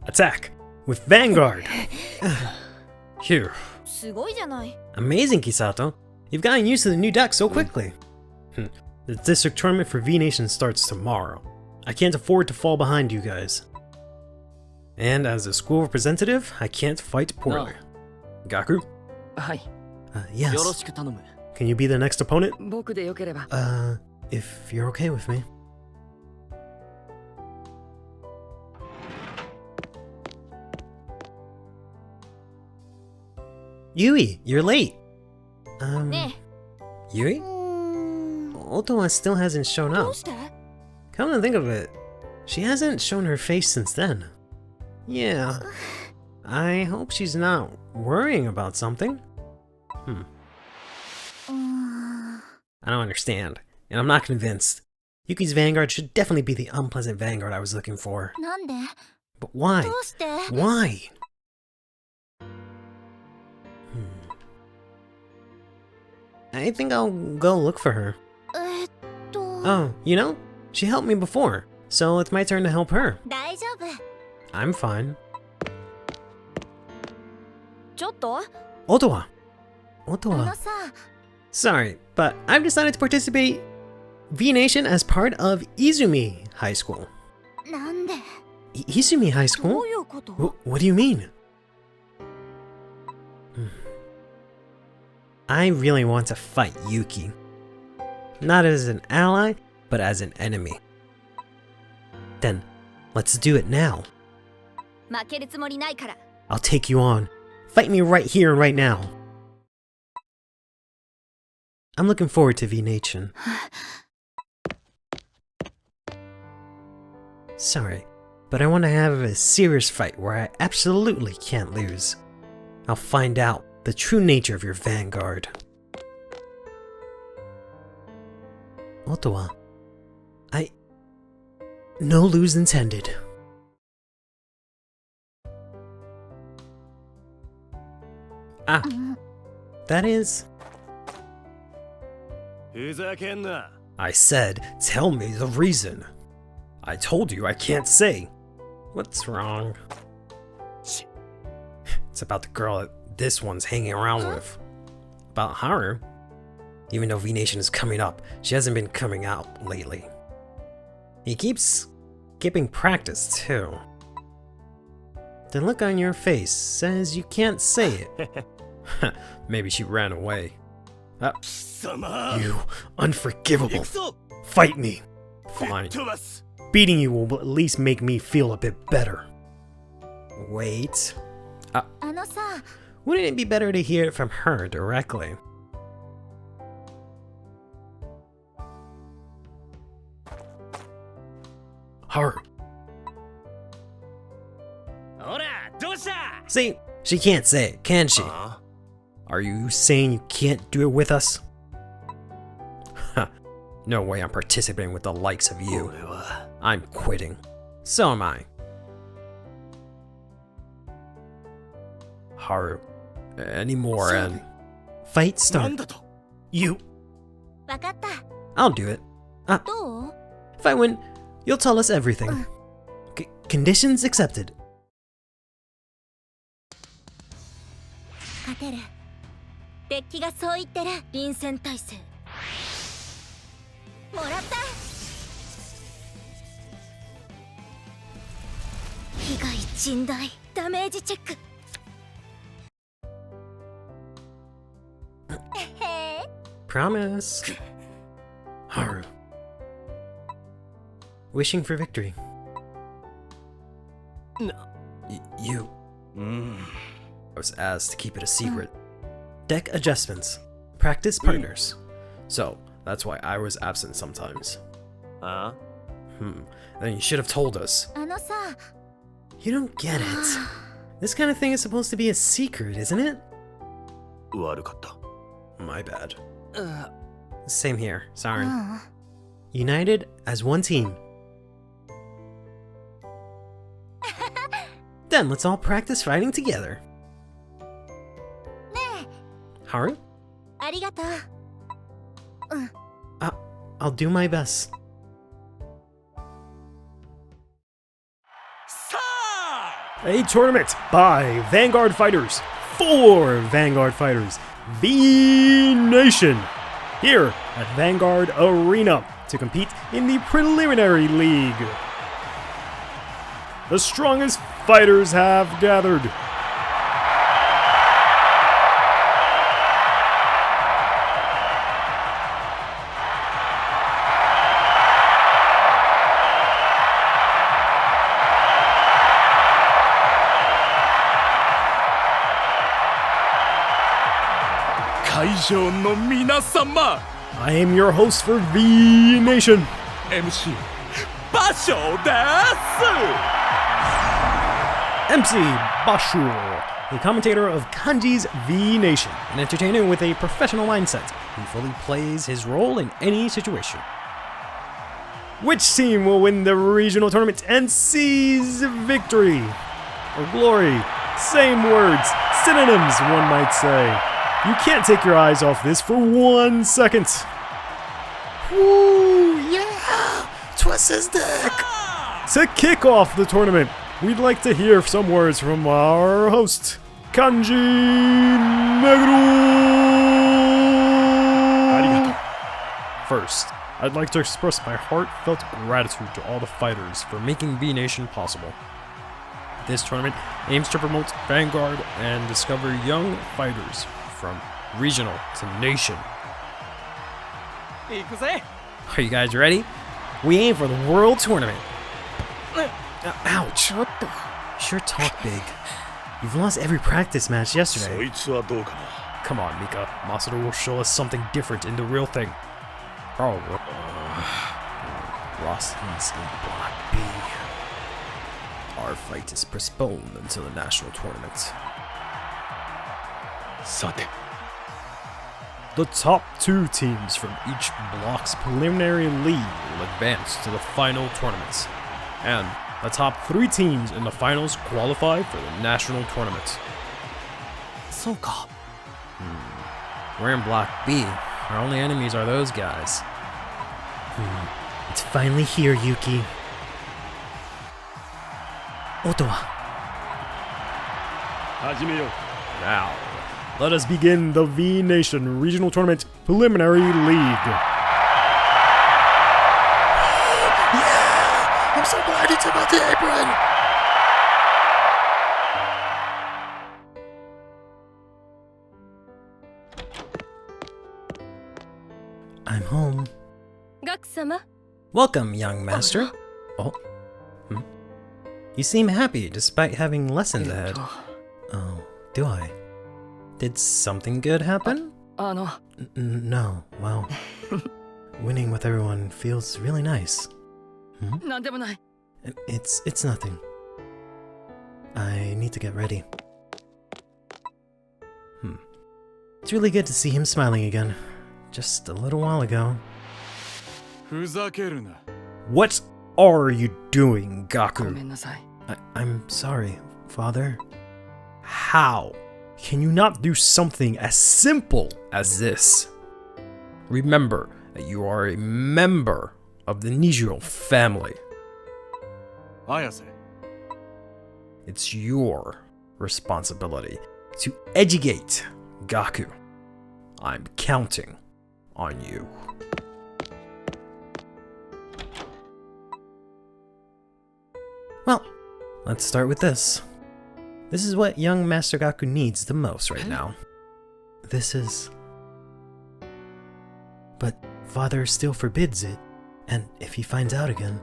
Attack! With Vanguard! Phew. すごいじゃない。 Amazing, Kisato. You've gotten used to the new deck so quickly. The district tournament for V Nation starts tomorrow. I can't afford to fall behind you guys. And as a school representative, I can't fight poorly. Gaku? はい。 Yes. よろしく頼む。 Can you be the next opponent? 僕でよければ。 If you're okay with me. Yui, you're late. ね Yui? え。Otowa still hasn't shown ど up. うして？ Come to think of it, she hasn't shown her face since then. Yeah. I hope she's not worrying about something. I don't understand, and I'm not convinced. Yuki's Vanguard should definitely be the unpleasant Vanguard I was looking for. なんで？ But why? どうして？ Why? I think I'll go look for her. Oh, you know? She helped me before, so it's my turn to help her. 大丈夫。 I'm fine. ちょっと？ Otowa. あの Otowa. さ、 Sorry, but I've decided to participate V Nation as part of Izumi High School. なんで？ Izumi High ど School? ういうこと？ What do you mean? I really want to fight Yuki. Not as an ally, but as an enemy. Then, let's do it now. 負けるつもりないから。 I'll take you on. Fight me right here and right now. I'm looking forward to V Nation. Sorry, but I want to have a serious fight where I absolutely can't lose. I'll find out the true nature of your Vanguard. Otowa, no lose intended. Ah, that is... I said, tell me the reason. I told you I can't say. What's wrong? It's about the girl that this one's hanging around with. About Haru. Even though V Nation is coming up, she hasn't been coming out lately. He keeps skipping practice too. The look on your face says you can't say it. Maybe she ran away. You unforgivable. Fight me. Fine. Beating you will at least make me feel a bit better. Wait. あのさ、 Wouldn't it be better to hear it from her directly? Haru. See, she can't say it, can she? Are you saying you can't do it with us? No way I'm participating with the likes of you. I'm quitting. So am I. Haru. Any more and... Fight start. You. わかった。 I'll do it. どう？ If I win, you'll tell us everything. Conditions accepted. 勝てる。デッキがそう言ってる。臨戦態勢。もらった。被害甚大。ダメージチェック。へへ。 Promise. Haru. Wishing for victory. You. I was asked to keep it a secret. Deck adjustments. Practice partners. So, that's why I was absent sometimes. Then you should have told us. あのさ。 You don't get it. This kind of thing is supposed to be a secret, isn't it? My bad. Same here. Sorry. United as one team. Then let's all practice fighting together. ねえ。 Haru? ありがとう。I'll do my best. A tournament by Vanguard fighters for Vanguard fighters. V-Nation here at Vanguard Arena to compete in the preliminary league. The strongest fighters have gathered. I am your host for V-Nation, MC バショです MC Basho, a commentator of Kanji's V-Nation, an entertainer with a professional mindset who fully plays his role in any situation. Which team will win the regional tournament and seize victory or glory? Same words, synonyms, one might say. You can't take your eyes off this for 1 second. Woo, yeah! Twist his dick! To kick off the tournament, we'd like to hear some words from our host, Kanji Meguro! First, I'd like to express my heartfelt gratitude to all the fighters for making V-Nation possible. This tournament aims to promote Vanguard and discover young fighters from regional to nation. Are you guys ready? We aim for the World Tournament. Ouch. Sure talk big. You've lost every practice match yesterday. Come on, Mika. Masato will show us something different in the real thing. Probably. Rossman's in Block B. Our fight is postponed until the national tournament. The top 2 teams from each block's preliminary league will advance to the final tournaments, and the top 3 teams in the finals qualify for the national tournament. We're in Block B. Our only enemies are those guys. It's finally here, Yuki. Otowa. Now, let us begin the V-Nation Regional Tournament Preliminary League. Yeah! I'm so glad he took out the apron! I'm home. ガク様 Welcome, young master. Oh. You seem happy despite having lessons ahead. Oh, do I? Did something good happen? No, well, winning with everyone feels really nice. It's nothing. I need to get ready. It's really good to see him smiling again. Just a little while ago. What are you doing, Gaku? I'm sorry, Father. How can you not do something as simple as this? Remember that you are a member of the Nijiro family. Ayase. It's your responsibility to educate Gaku. I'm counting on you. Well, let's start with this. This is what young Master Gaku needs the most right now. But Father still forbids it, and if he finds out again...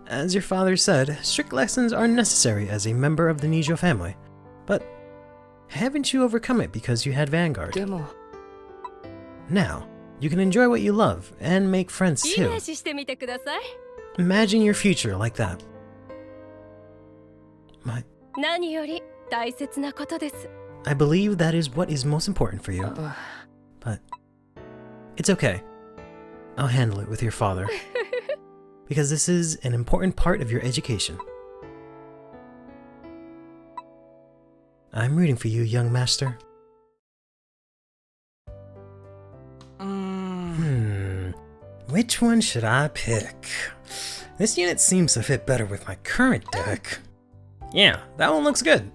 As your father said, strict lessons are necessary as a member of the Nijiro family. But haven't you overcome it because you had Vanguard? Now, you can enjoy what you love and make friends too. Imagine your future like that. I believe that is what is most important for you. But it's okay. I'll handle it with your father. Because this is an important part of your education. I'm rooting for you, young master. Which one should I pick? This unit seems to fit better with my current deck. Yeah, that one looks good.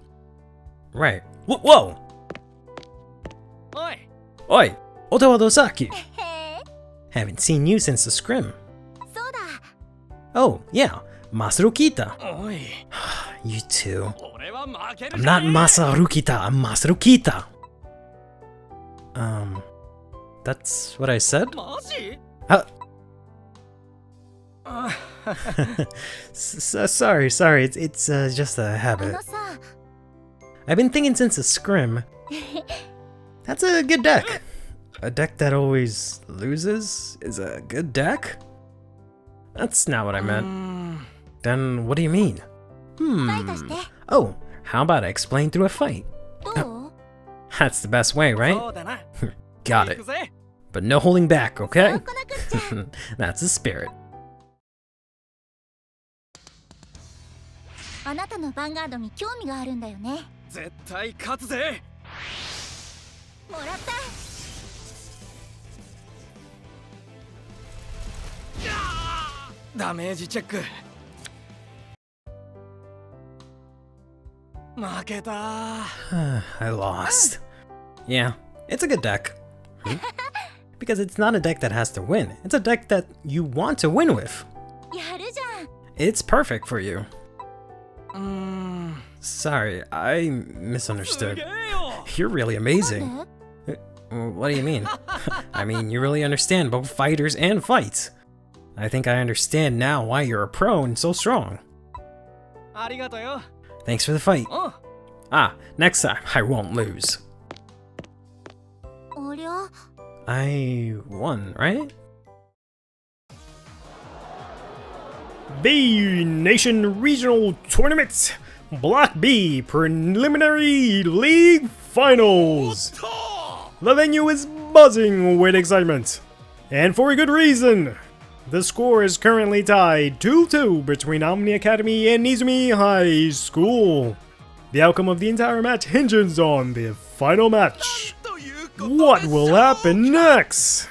Right. Whoa! Oi! Oi! Otowa Dosaki! へえ Haven't seen you since the scrim. そうだ Oh, yeah. Masarukita. おい You too. 俺は負ける I'm not Masarukita, I'm Masarukita. That's what I said? マジ Sorry, it's just a あ habit. のさ I've been thinking since the scrim. That's a good deck. A deck that always loses is a good deck? That's not what I meant. Then what do you mean? ファイトして Oh, how about I explain through a fight? どう That's the best way, そ right? うだな Got 行 it. くぜ But no holding back, そう okay? こなくっちゃ That's the spirit. あなたのヴァンガードに興味があるんだよね絶対勝つぜもらったダメージチェック負けた I lost. Yeah, it's a good deck. Because it's not a deck that has to win. It's a deck that you want to win with. やるじゃん It's perfect for you. うーん Sorry, I す misunderstood. げえよ You're really なん amazing. で What do you mean? I mean, you really understand both fighters and fights. I think I understand now why you're a pro and so strong. ありがとうよ Thanks for the fight. おう Ah, next time I won't lose. おりゃ I won, right? B Nation Regional Tournament Block B Preliminary League Finals. The venue is buzzing with excitement, and for a good reason. The score is currently tied 2-2 between Omni Academy and Izumi High School. The outcome of the entire match hinges on the final match. What will happen next?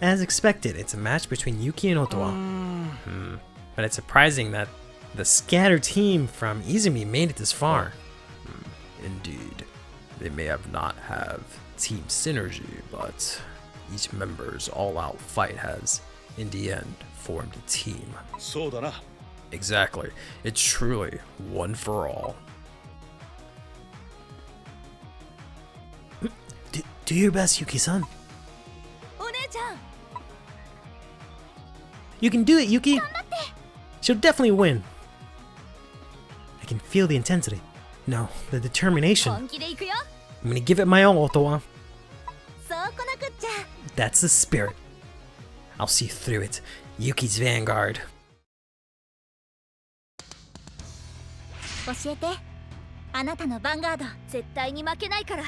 As expected, it's a match between Yuki and Otowa. But it's surprising that the scattered team from Izumi made it this far. Indeed. They may have not have team synergy, but each member's all-out fight has, in the end, formed a team. そうだな Exactly. It's truly one for all. Do your best, Yuki-san. お姉ちゃん You can do it, Yuki! She'll definitely win. I can feel the intensity. No, the determination. 本気で行くよ I'm gonna give it my all, Otowa. そうこなくっちゃ That's the spirit. I'll see through it. Yuki's Vanguard. 教えてあなたのヴァンガード絶対に負けないから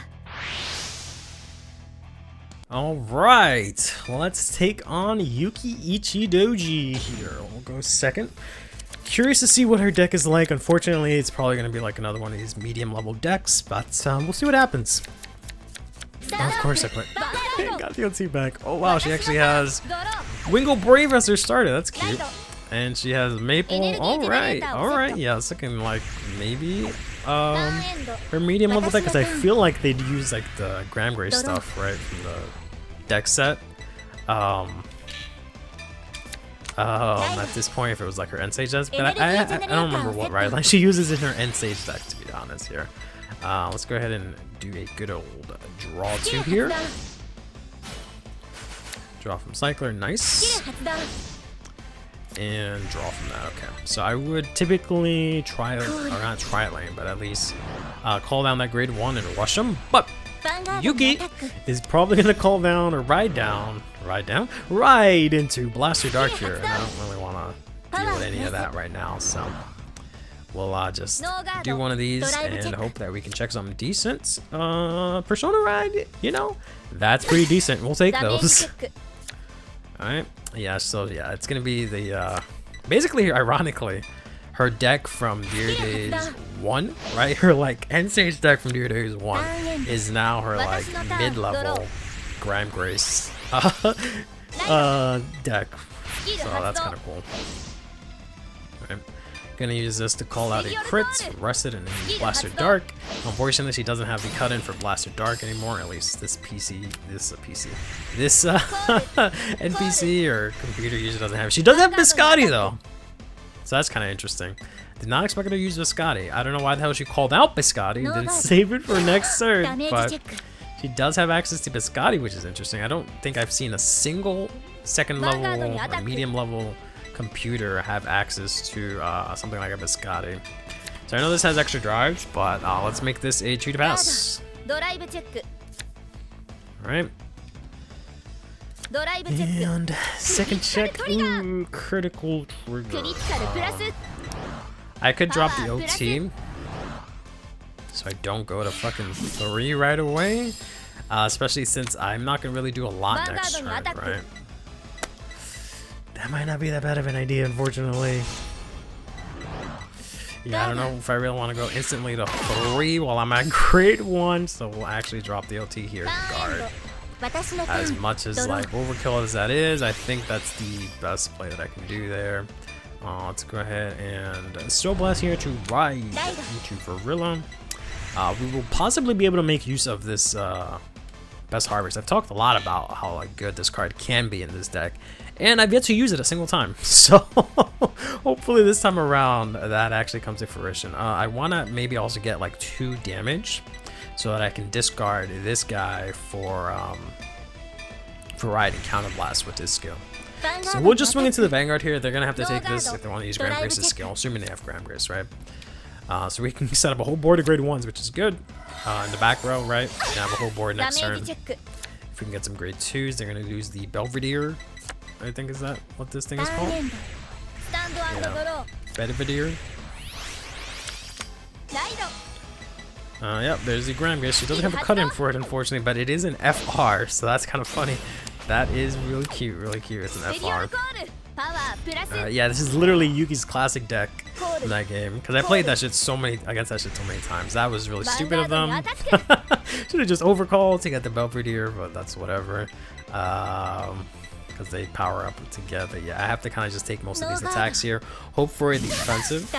Alright, let's take on Yuki Ichidoji here. We'll go second. Curious to see what her deck is like. Unfortunately, it's probably going to be like another one of these medium level decks, but we'll see what happens. Of course I quit. Got the OT back. Oh wow, she actually has Wingle Brave as her starter. That's cute. And she has Maple. Alright, yeah, it's looking like maybe her medium level deck, because I feel like they'd use like the Graham Gray stuff, right, from the deck set. At this point, if it was like her end stage deck, but I don't remember what right line she uses in her end stage deck, to be honest here. Let's go ahead and do a good old draw two here. Draw from Cycler, nice. And draw from that, okay. So I would typically try, or not try it lane, but at least call down that grade 1 and rush them. But Yuki is probably gonna call down or ride into Blaster Dark here, and I don't really want to deal with any of that right now, so we'll just do one of these and hope that we can check something decent. Persona Ride, you know, that's pretty decent. We'll take those. Alright, yeah, so yeah, it's gonna be the, basically, ironically, her deck from Dear Days 1, right? Her, like, end stage deck from Dear Days 1 is now her, like, mid-level Grime Grace, deck So that's kind of cool. Alright. Gonna use this to call out a crit, Rusted, and then Blaster Dark. Unfortunately, she doesn't have the cut-in for Blaster Dark anymore, at least this NPC or computer user doesn't have it. She does have Biscotti though, so that's kind of interesting. Did not expect her to use Biscotti. I don't know why the hell she called out Biscotti and didn't save it for next turn, but she does have access to Biscotti, which is interesting. I don't think I've seen a single second level or medium level computer have access to something like a Biscotti. So I know this has extra drives, but let's make this a tree to pass. Alright. And second check. Ooh, critical trigger. I could drop the OT, so I don't go to fucking 3 right away. Especially since I'm not gonna really do a lot next turn, right? That might not be that bad of an idea, unfortunately. Yeah, I don't know if I really want to go instantly to 3 while I'm at grade 1, so we'll actually drop the OT here, guard. As much as like overkill as that is, I think that's the best play that I can do there. Let's go ahead and Soul Blast here to ride into Gorilla. We will possibly be able to make use of this Best Harvest. I've talked a lot about how like good this card can be in this deck, and I've yet to use it a single time. So hopefully this time around that actually comes to fruition. I want to maybe also get like 2 damage so that I can discard this guy for ride and counter blast with this skill. So we'll just swing into the Vanguard here. They're gonna have to take this if they want to use Grand Grace's skill, assuming they have Grand Grace, right? So we can set up a whole board of grade 1s, which is good. In the back row, right? We can have a whole board next turn. If we can get some grade 2s, they're gonna lose the Belvedere. I think is that what this thing is called? Yeah. Belvedere. Yep, there's the Grand Grace. She doesn't have a cut-in for it, unfortunately, but it is an FR, so that's kind of funny. That is really cute, really cute. It's an FR. Yeah, this is literally Yuki's classic deck in that game, because I played that shit against that shit so many times. That was really stupid of them. Should have just overcalled to get the Belvedere, but that's whatever. Because they power up together. Yeah, I have to kind of just take most of these attacks here. Hope for the defensive.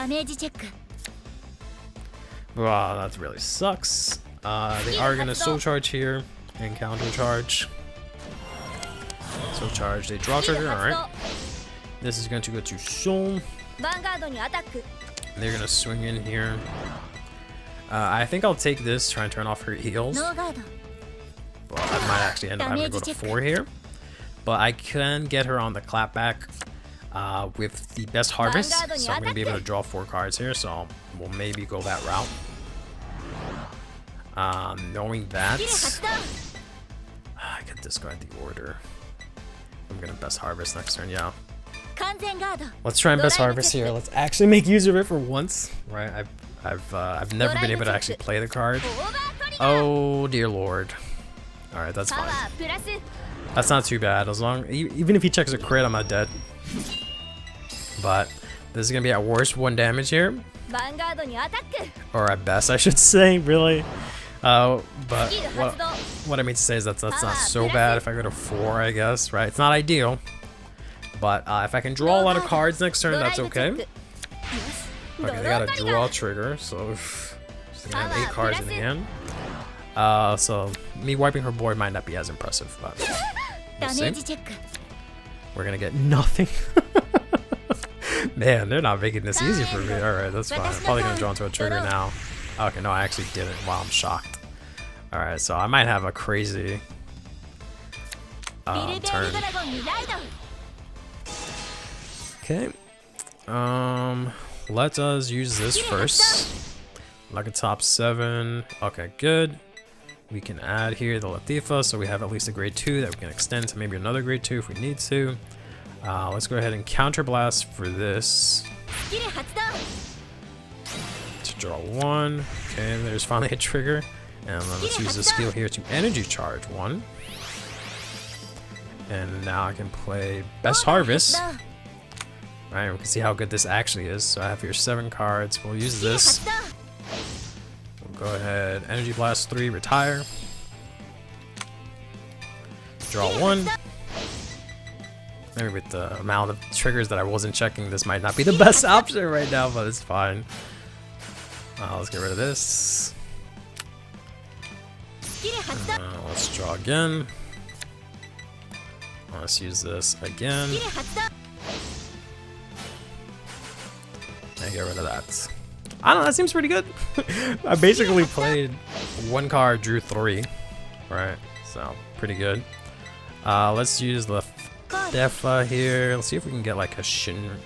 Wow, that really sucks. They are gonna soul charge here and counter charge. Soul charge, they draw trigger, alright. This is going to go to Soul. They're gonna swing in here. I think I'll take this, try and turn off her heals. Well, I might actually end up having to go to 4 here. But I can get her on the clapback with the Best Harvest. So I'm gonna be able to draw 4 cards here, so we'll maybe go that route. Knowing that, I could discard the order. I'm gonna Best Harvest next turn, yeah. Let's try and Best Harvest here. Let's actually make use of it for once, right? I've never been able to actually play the card. Oh dear lord. All right, that's fine. That's not too bad. As long, even if he checks a crit, I'm not dead. But this is gonna be at worst 1 damage here, or at best, I should say, really. But what I mean to say is that's not so bad if I go to 4, I guess, right? It's not ideal, but if I can draw a lot of cards next turn, that's okay. Okay, they got a draw trigger, so she's gonna have 8 cards in the hand. So me wiping her board might not be as impressive, but we'll see. We're gonna get nothing. Man, they're not making this easy for me. Alright, that's fine. I'm probably gonna draw into a trigger now. Okay, no, I actually didn't. Wow, I'm shocked. Alright, so I might have a crazy turn. Okay. Let us use this first. Like a top 7. Okay, good. We can add here the Latifa, so we have at least a grade 2 that we can extend to maybe another grade 2 if we need to. Let's go ahead and counterblast for this. To draw 1. Okay, there's finally a trigger. And then let's use this skill here to energy charge 1. And now I can play Best Harvest. Right, we can see how good this actually is. So I have here 7 cards. We'll use this. We'll go ahead, Energy Blast 3, retire. Draw 1. Maybe with the amount of triggers that I wasn't checking, this might not be the best option right now, but it's fine. Let's get rid of this. Let's draw again. Let's use this again. And get rid of that. I don't know, that seems pretty good. I basically played 1 card, drew 3. Right, so pretty good. Let's use the Defa here. Let's see if we can get like a Shinri.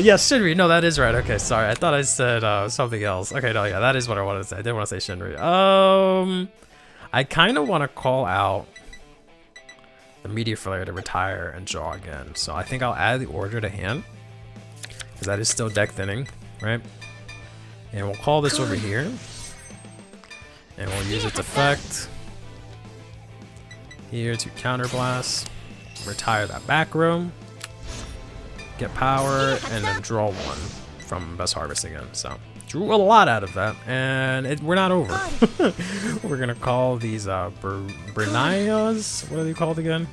Yeah, Shinri. No, that is right. Okay, sorry. I thought I said something else. Okay, no, yeah, that is what I wanted to say. I didn't want to say Shinri. I kind of want to call out the Meteor Flare to retire and draw again. So I think I'll add the order to hand, because that is still deck thinning, right? And we'll call this over here. And we'll use its effect here to counterblast, retire that back row, get power, and then draw 1 from Best Harvest again. So drew a lot out of that, and we're not over. We're gonna call these Bernayas. What are they called again?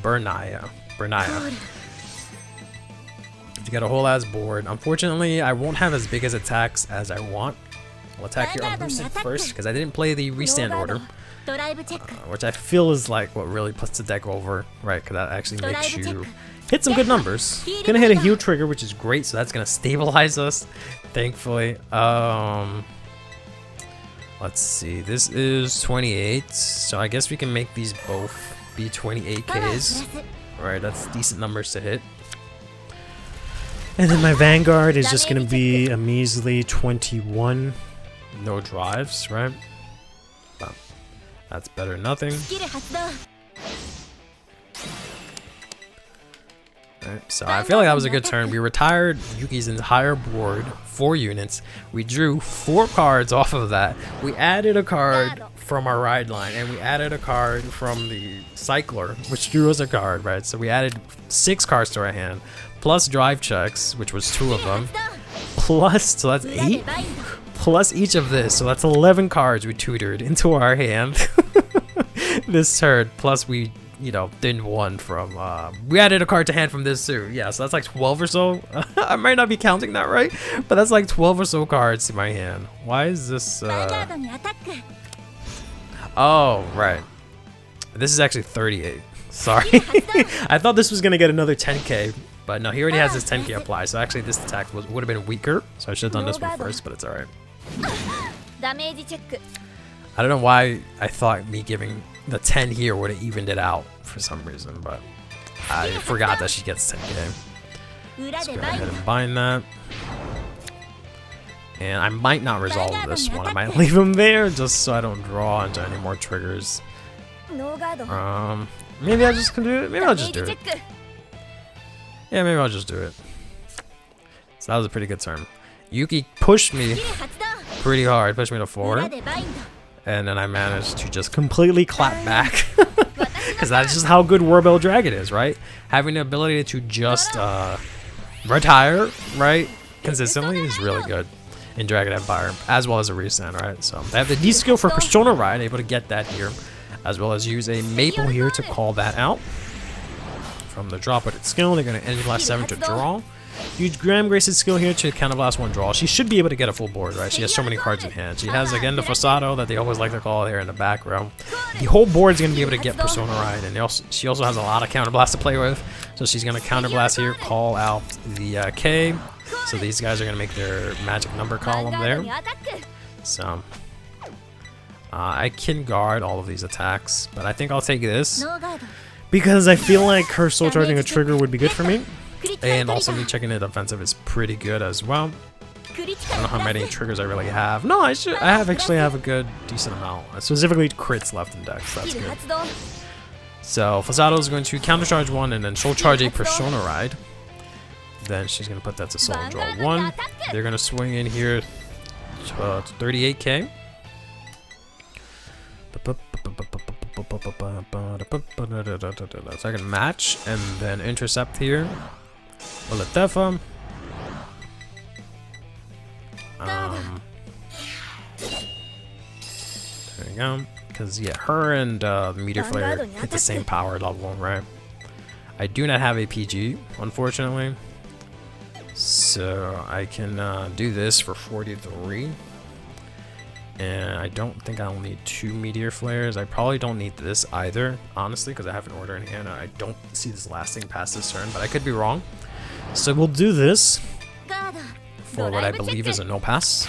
Bernaya. To get a whole ass board. Unfortunately, I won't have as big as attacks as I want. I'll attack here unboosted first because I didn't play the restand order, which I feel is like what really puts the deck over, right? Because that actually makes you hit some good numbers. Gonna hit a heal trigger, which is great, so that's gonna stabilize us, thankfully. Let's see, this is 28, so I guess we can make these both be 28Ks. Alright, that's decent numbers to hit. And then my Vanguard is just going to be a measly 21. No drives, right? But that's better than nothing. Alright, so I feel like that was a good turn. We retired Yuki's entire board, 4 units. We drew 4 cards off of that. We added a card from our ride line, and we added a card from the cycler, which drew us a card, right? So we added 6 cards to our hand, plus drive checks, which was 2 of them, plus, so that's 8, plus each of this, so that's 11 cards we tutored into our hand this turn, plus we, you know, didn't 1 from, we added a card to hand from this too. Yeah, so that's like 12 or so. I might not be counting that right, but that's like 12 or so cards in my hand. Why is this, oh, right. This is actually 38. Sorry. I thought this was going to get another 10k, but no, he already has his 10k applied, so actually this attack would have been weaker, so I should have done this one first, but it's alright. I don't know why I thought me giving the 10 here would have evened it out for some reason, but I forgot that she gets 10k. Let's go ahead and bind that. And I might not resolve this one. I might leave him there just so I don't draw into any more triggers. Maybe I just can do it. Maybe I'll just do it. Yeah, maybe I'll just do it. So that was a pretty good turn. Yuki pushed me pretty hard, pushed me to 4. And then I managed to just completely clap back. Because that's just how good Warbell Dragon is, right? Having the ability to just retire, right, consistently is really good in Dragon Empire, as well as a restand, right? So they have the D skill for Persona Ride, able to get that here, as well as use a Maple here to call that out. From the drop with its skill, they're going to Energy Blast 7 to draw. Use Graham Grace's skill here to counterblast 1 draw. She should be able to get a full board, right? She has so many cards in hand. She has, again, the Fossado that they always like to call here in the back row. The whole board is going to be able to get Persona Ride, and she also has a lot of counterblast to play with. So she's going to counterblast here, call out the K. So these guys are going to make their magic number column there. So I can guard all of these attacks, but I think I'll take this because I feel like her soul charging a trigger would be good for me. And also me checking the defensive is pretty good as well. I don't know how many triggers I really have. No, I actually have a good decent amount. Specifically crits left in deck, so that's good. So Fossado is going to countercharge 1 and then soul charge a Persona Ride. Then she's going to put that to soul and draw 1. They're going to swing in here to 38k. So I can match and then intercept here. Olatefa. go. Because, yeah, her and the Meteor Flare hit the same power level, right? I do not have a PG, unfortunately. So I can do this for 43. And I don't think I'll need 2 Meteor Flares. I probably don't need this either, honestly, because I have an order in hand. I don't see this lasting past this turn, but I could be wrong. So we'll do this for what I believe is a no pass.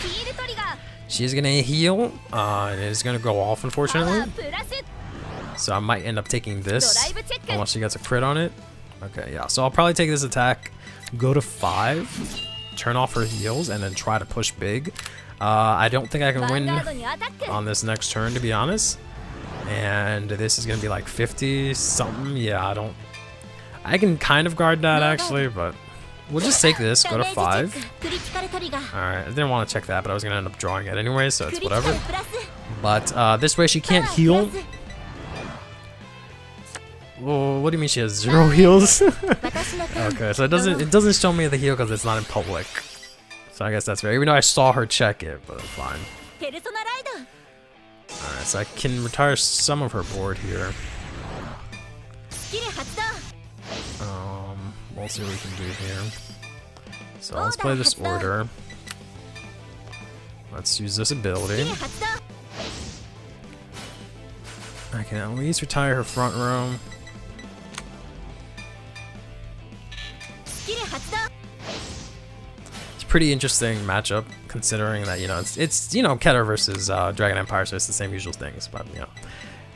She is going to heal, and it is going to go off, unfortunately. So I might end up taking this, unless she gets a crit on it. Okay, yeah, so I'll probably take this attack, go to 5, turn off her heals, and then try to push big. I don't think I can win on this next turn, to be honest. And this is going to be like 50 something. Yeah, I can kind of guard that actually, but we'll just take this, go to 5. Alright, I didn't want to check that, but I was going to end up drawing it anyway, so it's whatever. But this way she can't heal. Well, what do you mean she has 0 heals? Okay, so it doesn't show me the heal because it's not in public. So I guess that's fair. Even though I saw her check it, but fine. Alright, so I can retire some of her board here. We'll see what we can do here. So let's play this order. Let's use this ability. I can at least retire her front row. It's a pretty interesting matchup, considering that, you know, it's you know, Keter versus Dragon Empire, so it's the same usual things, but, you know,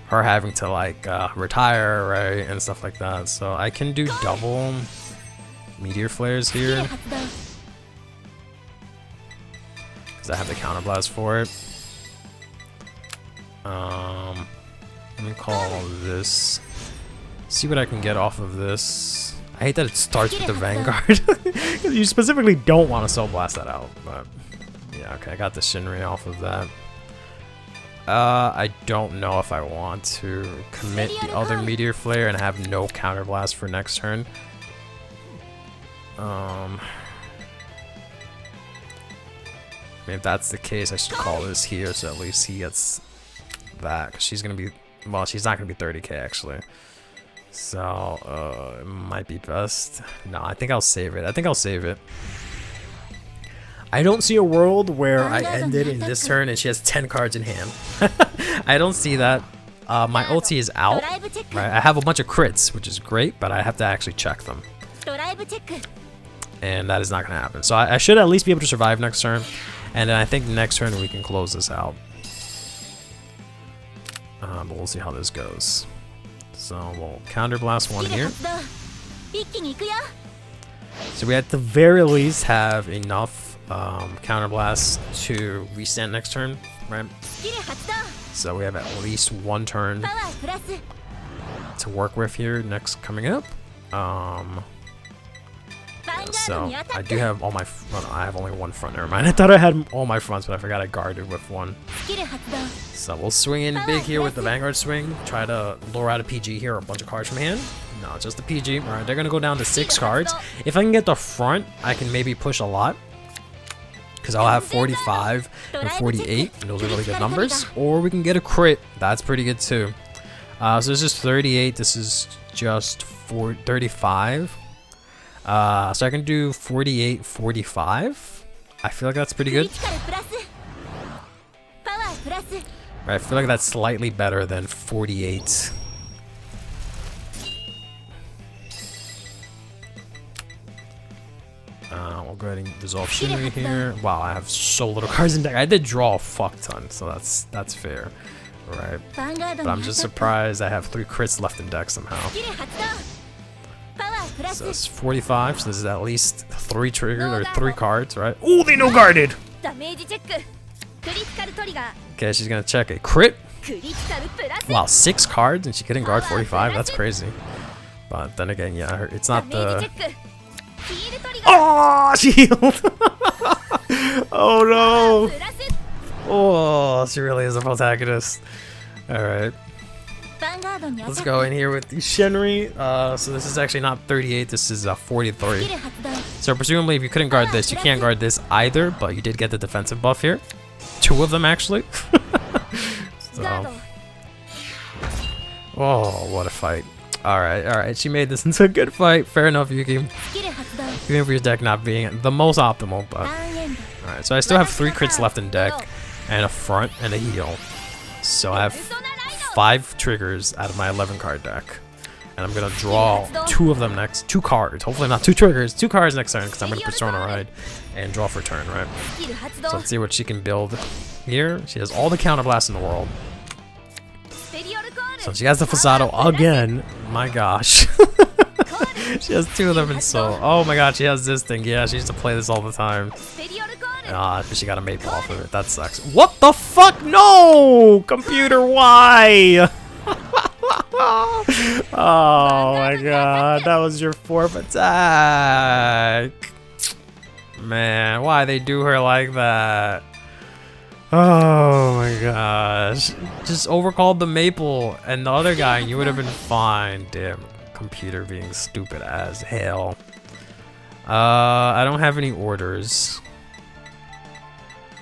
her having to, like, retire, right, and stuff like that. So I can do double Meteor Flares here, because I have the counterblast for it. Let me call this. See what I can get off of this. I hate that it starts with the Vanguard. You specifically don't want to Soul Blast that out, but yeah, okay, I got the Shinri off of that. I don't know if I want to commit the other Meteor Flare and have no counterblast for next turn. I mean, if that's the case, I should call this here, so at least he gets that. 'Cause she's gonna be, well, she's not gonna be 30k actually. So it might be best. No, I think I'll save it. I don't see a world where I end it in this turn and she has 10 cards in hand. I don't see that. My ulti is out, right? I have a bunch of crits, which is great, but I have to actually check them. And that is not going to happen. So I should at least be able to survive next turn. And then I think next turn we can close this out. But we'll see how this goes. So we'll counterblast one here. So we at the very least have enough counterblast to reset next turn, right? So we have at least one turn to work with here next coming up. So I do have all my, well, I have only one front, never mind. I thought I had all my fronts, but I forgot I guarded with one. So we'll swing in big here with the Vanguard swing. Try to lure out a PG here, a bunch of cards from hand. No, just the PG. All right, they're gonna go down to 6 cards. If I can get the front, I can maybe push a lot, because I'll have 45 and 48, and those are really good numbers. Or we can get a crit. That's pretty good too. So this is 38. This is just 35. So I can do 48, 45. I feel like that's pretty good. Right, I feel like that's slightly better than 48. We'll go ahead and dissolve Shinri here. Wow, I have so little cards in deck. I did draw a fuck ton, so that's fair. Right. But I'm just surprised I have 3 crits left in deck somehow. So it's 45, so this is at least 3 triggered, or 3 cards, right? Oh, they no guarded! Okay, she's gonna check a crit. Wow, 6 cards and she couldn't guard 45, that's crazy. But then again, yeah, it's not the... Oh, she healed! Oh no! Oh, she really is a protagonist. Alright. Let's go in here with the Shinri. So this is actually not 38, this is 43. So presumably if you couldn't guard this, you can't guard this either, but you did get the defensive buff here. 2 of them actually. So so. Oh, what a fight. Alright, she made this into a good fight. Fair enough, Yuki. Even for your deck not being the most optimal, but... Alright, so I still have 3 crits left in deck, and a front, and a heal. So I have 5 triggers out of my 11 card deck. And I'm gonna draw 2 of them next. 2 cards. Hopefully not 2 triggers. 2 cards next turn, because I'm gonna Persona Ride and draw for turn, right? So let's see what she can build here. She has all the counterblasts in the world. So she has the Fasado again. My gosh. She has 2 of them in soul. Oh my god, she has this thing. Yeah, she used to play this all the time. But she got a maple off of it. That sucks. What the fuck? No! Computer, why? Oh my god, that was your 4th attack. Man, why they do her like that? Oh my gosh. Just overcalled the maple and the other guy and you would have been fine. Damn, computer being stupid as hell. I don't have any orders.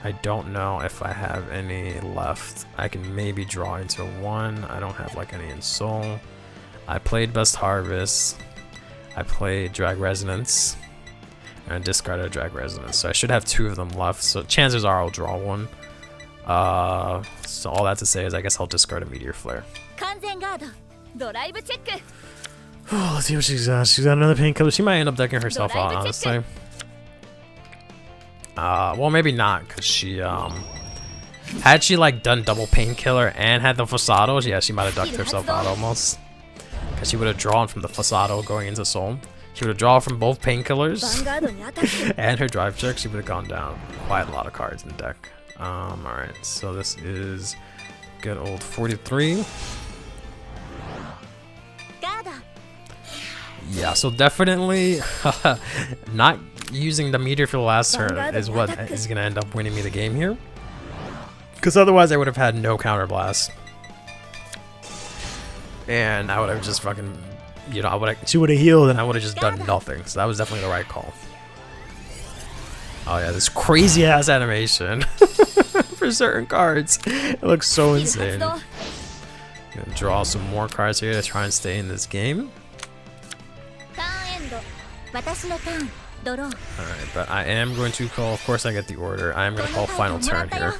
I don't know if I have any left. I can maybe draw into 1. I don't have like any in soul. I played Best Harvest. I played Drag Resonance. And I discarded a Drag Resonance. So I should have 2 of them left. So chances are I'll draw 1. So all that to say is I guess I'll discard a Meteor Flare. Oh, let's see what she's got. She's got another painkiller. She might end up decking herself out, honestly. Well, maybe not, because she, had she, like, done double painkiller and had the Fasado, yeah, she might have ducked herself out almost. Because she would have drawn from the Fasado going into Soul. She would have drawn from both painkillers and her drive check. She would have gone down quite a lot of cards in the deck. Alright, so this is good old 43. Yeah, so definitely not using the meteor for the last turn is what is going to end up winning me the game here. Because otherwise I would have had no counterblast. And I would have just fucking, you know, she would have healed and I would have just done nothing. So that was definitely the right call. Oh yeah, this crazy ass animation for certain cards. It looks so insane. Gonna draw some more cards here to try and stay in this game. Alright, but I am going to call, of course I get the order, I am going to call final turn here.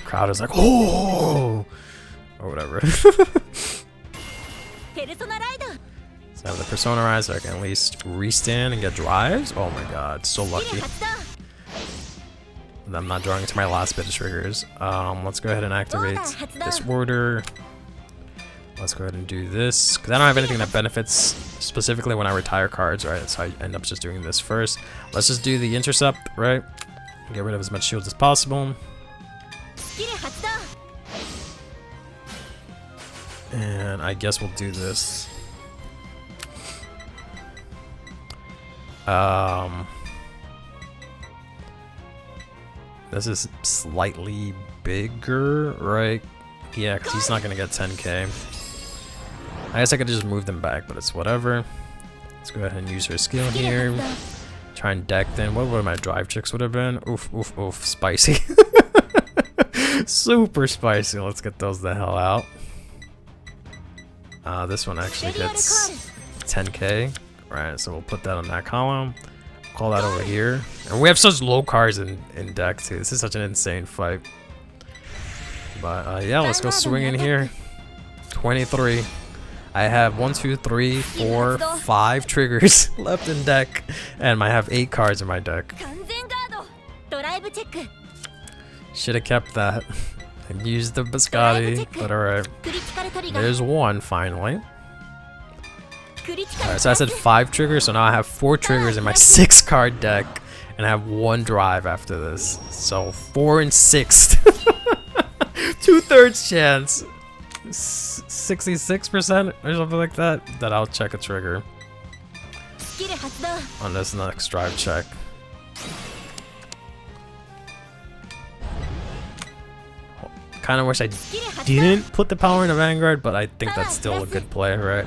Crowd is like, oh! Or whatever. So I have the Persona Rise so I can at least restand and get drives. Oh my god, so lucky. I'm not drawing into my last bit of triggers. Let's go ahead and activate this order. Let's go ahead and do this, because I don't have anything that benefits specifically when I retire cards, right? So I end up just doing this first. Let's just do the intercept, right? Get rid of as much shields as possible. And I guess we'll do this. This is slightly bigger, right? Yeah, because he's not going to get 10k. I guess I could just move them back, but it's whatever. Let's go ahead and use her skill here. Try and deck then. What would my drive checks would have been? Oof, oof, oof. Spicy. Super spicy. Let's get those the hell out. This one actually gets 10k. Right, so we'll put that on that column. Call that over here. And we have such low cards in deck too. This is such an insane fight. But yeah, let's go swing in here. 23. I have 1, 2, 3, 4, 5 triggers left in deck, and I have 8 cards in my deck. Should have kept that and used the biscotti, but alright. There's one finally. Alright, so I said 5 triggers, so now I have 4 triggers in my 6 card deck, and I have 1 drive after this. So 4 and 6. 2/3 chance. 66% or something like that I'll check a trigger on this next drive check. Kind of wish I didn't put the power in a Vanguard, but I think that's still a good play, right?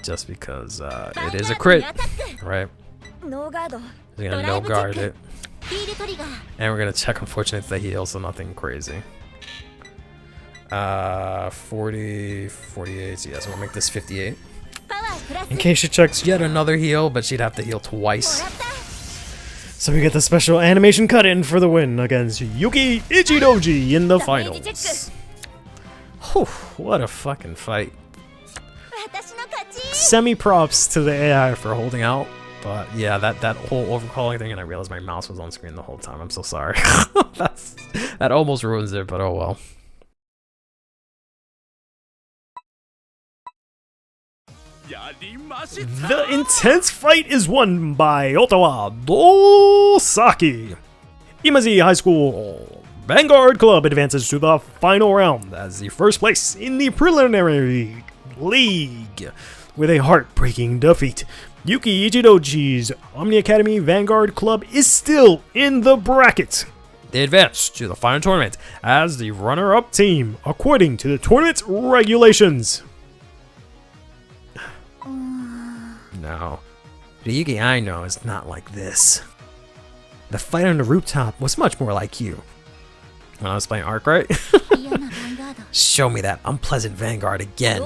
Just because it is a crit, right? He's gonna no guard it. And we're gonna check unfortunate that he heals, so nothing crazy. 40, 48, yeah, so we'll make this 58. In case she checks yet another heal, but she'd have to heal twice. So we get the special animation cut-in for the win against Yuki Ichidoji in the finals. Whew, what a fucking fight. Semi-props to the AI for holding out. But yeah, that whole overcalling thing, and I realized my mouse was on screen the whole time. I'm so sorry. That almost ruins it, but oh well. The intense fight is won by Otowa Dosaki. Imazi High School Vanguard Club advances to the final round as the first place in the preliminary league with a heartbreaking defeat. Yuki Ichidoji's Omni Academy Vanguard Club is still in the bracket. They advance to the final tournament as the runner-up team according to the tournament's regulations. No, the Yuki I know is not like this. The fight on the rooftop was much more like you. When I was playing Arc, right? Show me that unpleasant Vanguard again.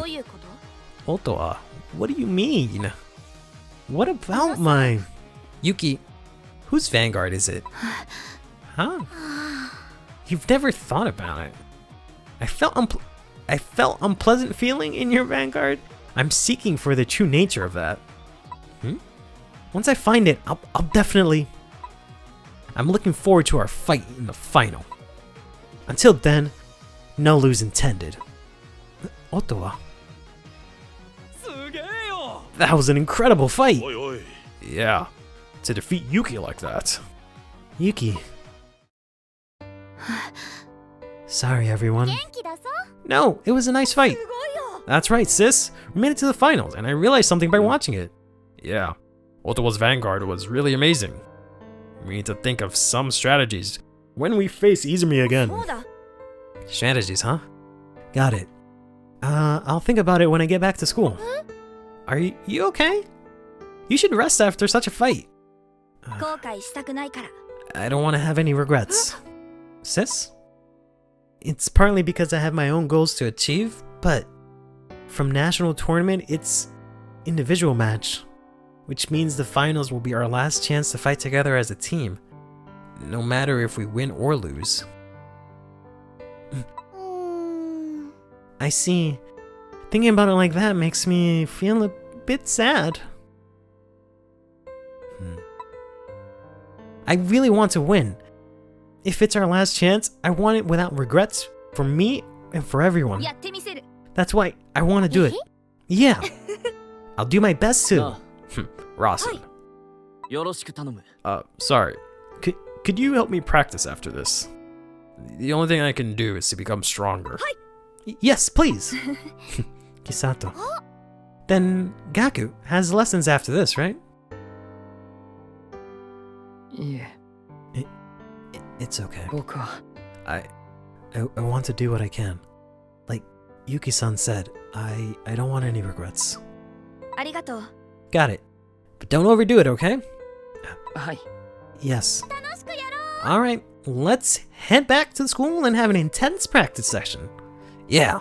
Otowa, what do you mean? What about my... Yuki, whose Vanguard is it? Huh? You've never thought about it. I felt unpleasant feeling in your Vanguard. I'm seeking for the true nature of that. Once I find it, I'll definitely... I'm looking forward to our fight in the final. Until then, no lose intended. Otowa. That was an incredible fight. Yeah, to defeat Yuki like that. Yuki. Sorry, everyone. No, it was a nice fight. That's right, sis. We made it to the finals, and I realized something by watching it. Yeah, Otowa's Vanguard was really amazing. We need to think of some strategies when we face Izumi again. Strategies, huh? Got it. I'll think about it when I get back to school. Are you okay? You should rest after such a fight. I don't want to have any regrets. Sis? It's partly because I have my own goals to achieve, but from national tournament, it's individual match, which means the finals will be our last chance to fight together as a team, no matter if we win or lose. I see. Thinking about it like that makes me feel a bit sad. I really want to win. If it's our last chance, I want it without regrets for me and for everyone. That's why I want to do it. Yeah. I'll do my best to. Rawson. Sorry. Could you help me practice after this? The only thing I can do is to become stronger. Yes, please. Kisato. Then Gaku has lessons after this, right? Yeah. It's okay. I want to do what I can. Like Yuki-san said, I don't want any regrets. Got it. But don't overdo it, okay? Yes. Alright, let's head back to school and have an intense practice session. Yeah.